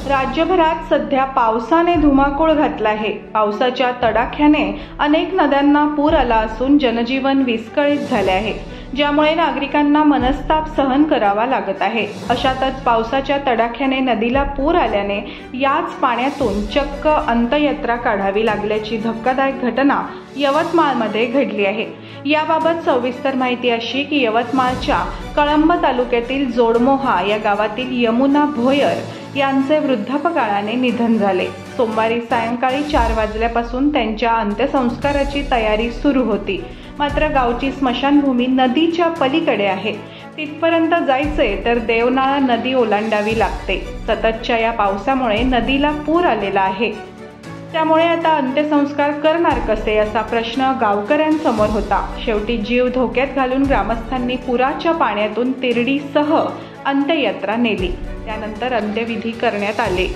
राज्यभरात सध्या पावसाने धुमाकूळ घातला आहे। पावसाच्या तडाख्याने अनेक नद्यांना पूर आला असून जनजीवन विस्कळीत झाले आहे, ज्यामुळे नागरिकांना मनस्ताप सहन करावा लागत आहे। अशातच पावसाच्या तडाख्याने नदीला पूर आल्याने याच पाण्यातून चक्क अंत्ययात्रा काढावी लागल्याची धक्कादायक घटना यवतमाळमध्ये घडली आहे। याबाबत सविस्तर माहिती अशी की यवतमाळच्या कळंब तालुक्यातील जोडमोहा या गावातील यमुना भोयर यांचे वृद्धापकाळाने निधन झाले। सोमवारी सायंकाळी 4 वाजल्यापासून त्यांच्या अंत्यसंस्काराची तयारी सुरू होती, मात्र गावची स्मशानभूमी नदीच्या पलीकडे आहे। तिथपर्यंत जायचे तर देवनाळा नदी ओलांडावी लागते। सततच्या या पावसामुळे नदीला पूर आलेला आहे, त्यामुळे आता अंत्यसंस्कार करणार कसे असा प्रश्न गावकऱ्यांसमोर होता। शेवटी जीव धोक्यात घालून ग्रामस्थांनी पुराच्या पाण्यातून तिरडीसह अंत्ययात्रा नेली। त्यानंतर अंत्यविधी करण्यात आले।